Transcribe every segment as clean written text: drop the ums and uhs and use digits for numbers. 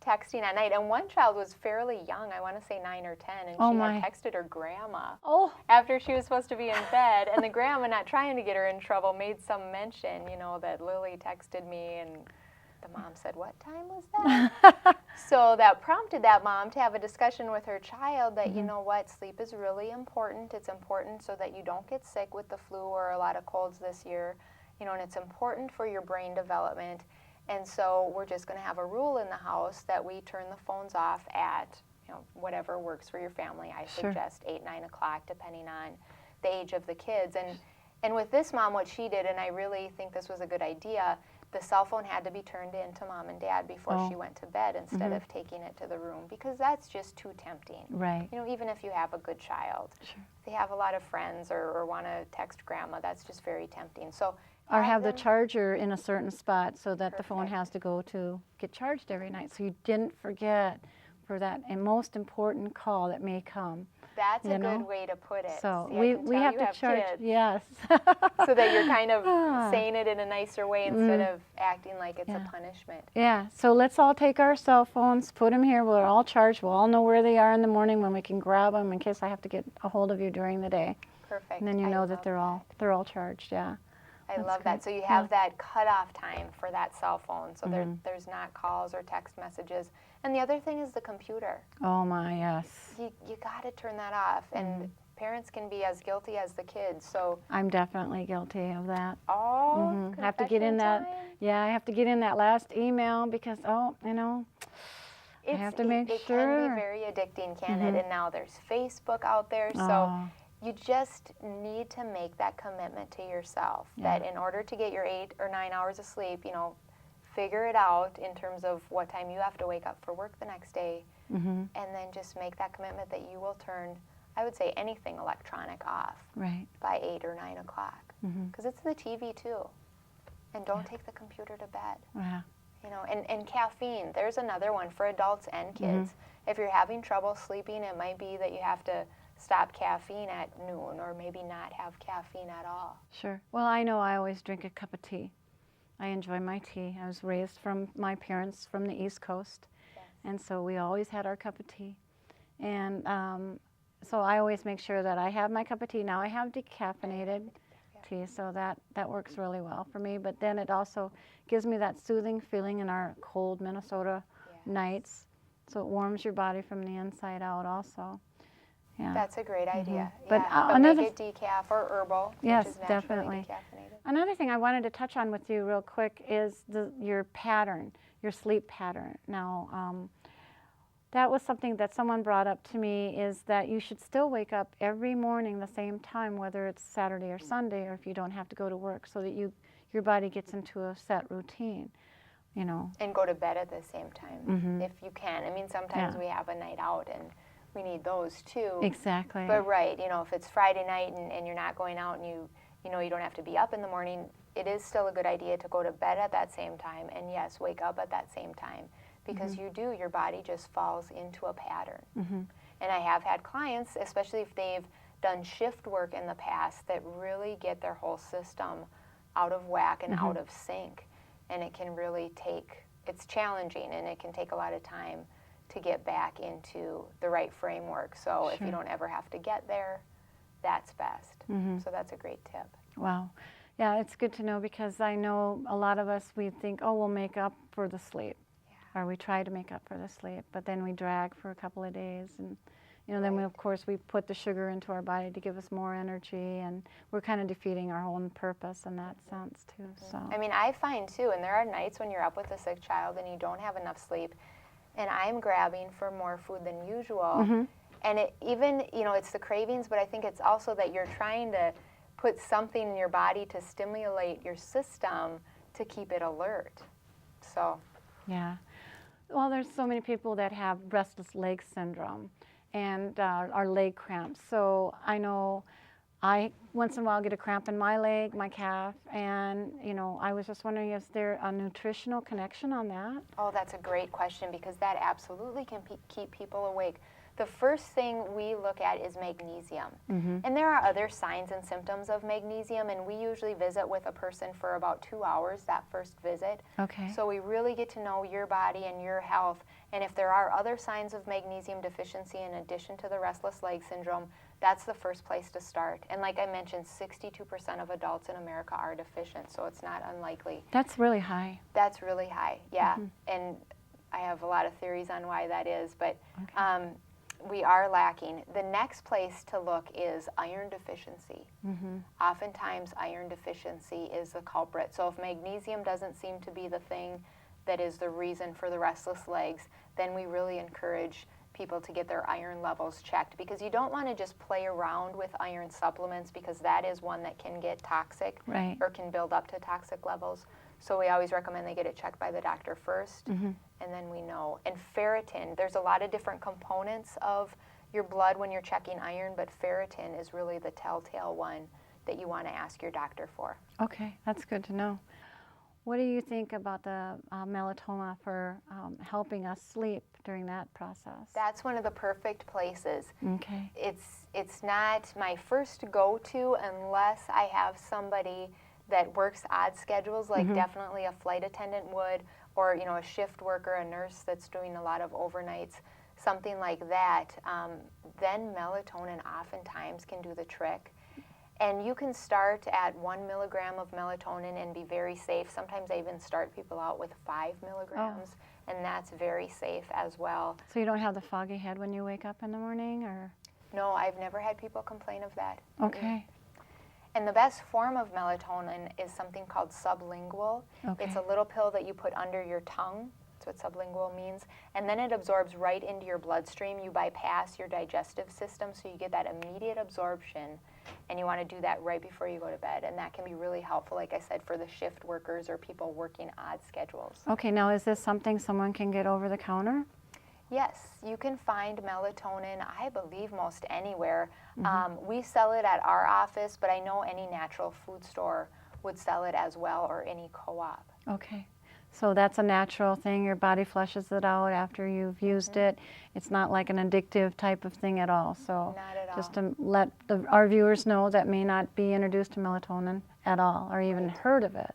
texting at night, and one child was fairly young, I want to say 9 or 10, and Oh she my. had texted her grandma Oh, after she was supposed to be in bed, and the grandma, not trying to get her in trouble, made some mention, you know, that Lily texted me, and the mom said, "What time was that?" So that prompted that mom to have a discussion with her child that, you know what, sleep is really important. It's important so that you don't get sick with the flu or a lot of colds this year, you know, and it's important for your brain development. And so we're just going to have a rule in the house that we turn the phones off at, you know, whatever works for your family. I Sure. suggest 8, 9 o'clock, depending on the age of the kids. And with this mom, what she did, and I really think this was a good idea, the cell phone had to be turned in to mom and dad before she went to bed instead of taking it to the room, because that's just too tempting. right. You know, even if you have a good child, Sure. if they have a lot of friends or want to text grandma, that's just very tempting. So Or have the them- charger in a certain spot so that the phone Perfect. has to go to get charged every night, so you didn't forget for that and most important call that may come. That's you a good know? way to put it. So See, I we can we tell have you to have charge. kids, Yes. so that you're kind of Ah. saying it in a nicer way instead Mm. of acting like it's Yeah. a punishment. Yeah. So let's all take our cell phones, put them here. We're all charged. We'll all know where they are in the morning when we can grab them in case I have to get a hold of you during the day. Perfect. And then you I know love that they're all charged. Yeah. I That's love that. great. So you Yeah. have that cutoff time for that cell phone, so there's not calls or text messages. And the other thing is the computer. Oh my, yes. You got to turn that off, and parents can be as guilty as the kids. So I'm definitely guilty of that. Have to get confession in that. time? Yeah, I have to get in that last email because you know, I have to make it sure. can be very addicting, can it? And now there's Facebook out there, so Oh. you just need to make that commitment to yourself Yeah. that in order to get your 8 or 9 hours of sleep, you know, figure it out in terms of what time you have to wake up for work the next day, and then just make that commitment that you will turn, I would say, anything electronic off Right. by 8 or 9 o'clock, because it's the TV too. And don't take the computer to bed. Yeah. You know, and caffeine, there's another one for adults and kids. If you're having trouble sleeping, it might be that you have to stop caffeine at noon or maybe not have caffeine at all. Sure. Well, I know I always drink a cup of tea. I enjoy my tea. I was raised from my parents from the East Coast, and so we always had our cup of tea. And so I always make sure that I have my cup of tea. Now I have decaffeinated tea, so that works really well for me. But then it also gives me that soothing feeling in our cold Minnesota nights, so it warms your body from the inside out also. Yeah. That's a great idea. But, Yeah. But another- make it decaf or herbal, Yes, which is naturally definitely. decaffeinated. Another thing I wanted to touch on with you real quick is your pattern, your sleep pattern. Now, that was something that someone brought up to me, is that you should still wake up every morning the same time, whether it's Saturday or Sunday, or if you don't have to go to work, so that your body gets into a set routine, you know. And go to bed at the same time, if you can. I mean, sometimes Yeah. we have a night out and we need those too. Exactly. But right, you know, if it's Friday night and you're not going out and you know you don't have to be up in the morning, it is still a good idea to go to bed at that same time, and yes, wake up at that same time, because your body just falls into a pattern. And I have had clients, especially if they've done shift work in the past, that really get their whole system out of whack and out of sync, and it can really it's challenging, and it can take a lot of time to get back into the right framework. So if you don't ever have to get there, that's best. So that's a great tip. Wow. Yeah, it's good to know, because I know a lot of us, we think, oh, we'll make up for the sleep. Or we try to make up for the sleep, but then we drag for a couple of days, and then of course we put the sugar into our body to give us more energy, and we're kind of defeating our own purpose in that sense too. So I mean, I find too, and there are nights when you're up with a sick child and you don't have enough sleep, and I'm grabbing for more food than usual. And it's the cravings, but I think it's also that you're trying to put something in your body to stimulate your system to keep it alert. So yeah. Well, there's so many people that have restless leg syndrome and are leg cramps. So I know I once in a while get a cramp in my leg, my calf, and I was just wondering, is there a nutritional connection on that? Oh, that's a great question, because that absolutely can keep people awake. the first thing we look at is magnesium. Mm-hmm. And there are other signs and symptoms of magnesium, and we usually visit with a person for about 2 hours that first visit. Okay. So we really get to know your body and your health, and if there are other signs of magnesium deficiency in addition to the restless leg syndrome, that's the first place to start. And like I mentioned, 62% of adults in America are deficient, so it's not unlikely. That's really high. That's really high, yeah. Mhm. And I have a lot of theories on why that is, but Okay. we are lacking. The next place to look is iron deficiency. Mm-hmm. Oftentimes, iron deficiency is the culprit. So if magnesium doesn't seem to be the thing that is the reason for the restless legs, then we really encourage people to get their iron levels checked, because you don't want to just play around with iron supplements, because that is one that can get toxic Right. or can build up to toxic levels. So we always recommend they get it checked by the doctor first, Mm-hmm. and then we know. And ferritin, there's a lot of different components of your blood when you're checking iron, but ferritin is really the telltale one that you want to ask your doctor for. Okay, that's good to know. What do you think about the melatonin for helping us sleep during that process? That's one of the perfect places. Okay. It's not my first go-to unless I have somebody that works odd schedules, like Mhm. definitely a flight attendant would, or a shift worker, a nurse that's doing a lot of overnights, something like that. Then melatonin oftentimes can do the trick. And you can start at 1 milligram of melatonin and be very safe. Sometimes I even start people out with 5 milligrams, and that's very safe as well. So you don't have the foggy head when you wake up in the morning, or? No, I've never had people complain of that. Okay. And the best form of melatonin is something called sublingual. Okay. It's a little pill that you put under your tongue. That's what sublingual means. And then it absorbs right into your bloodstream. You bypass your digestive system, so you get that immediate absorption. And you want to do that right before you go to bed. And that can be really helpful, like I said, for the shift workers or people working odd schedules. Okay, now is this something someone can get over the counter? Yes, you can find melatonin, I believe, most anywhere. We sell it at our office, but I know any natural food store would sell it as well, or any co-op. Okay. So that's a natural thing. Your body flushes it out after you've used it. It's not like an addictive type of thing at all. So Not at all. just to let our viewers know that may not be introduced to melatonin at all or even heard of it.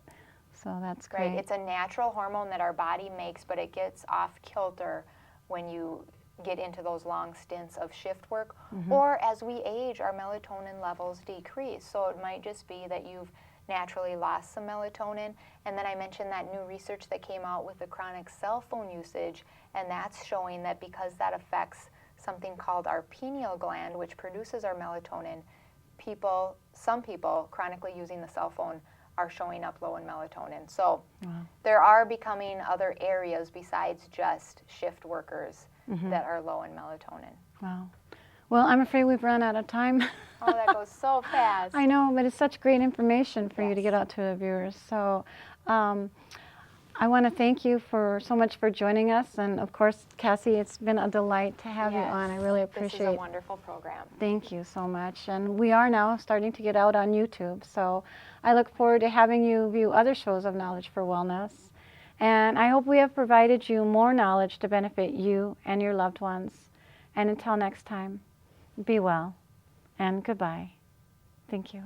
So that's great. Right, it's a natural hormone that our body makes, but it gets off kilter when you get into those long stints of shift work, or as we age, our melatonin levels decrease. So it might just be that you've naturally lost some melatonin. And then I mentioned that new research that came out with the chronic cell phone usage, and that's showing that because that affects something called our pineal gland, which produces our melatonin, some people chronically using the cell phone are showing up low in melatonin. So Wow. there are becoming other areas besides just shift workers that are low in melatonin. Wow. Well, I'm afraid we've run out of time. Oh, that goes so fast. I know, but it's such great information for you to Yes. get out to the viewers. So I want to thank you so much for joining us. And of course, Cassie, it's been a delight to have you Yes. on. I really This is a appreciate. wonderful program. Thank you so much. And we are now starting to get out on YouTube. So I look forward to having you view other shows of Knowledge for Wellness. And I hope we have provided you more knowledge to benefit you and your loved ones. And until next time, be well and goodbye. Thank you.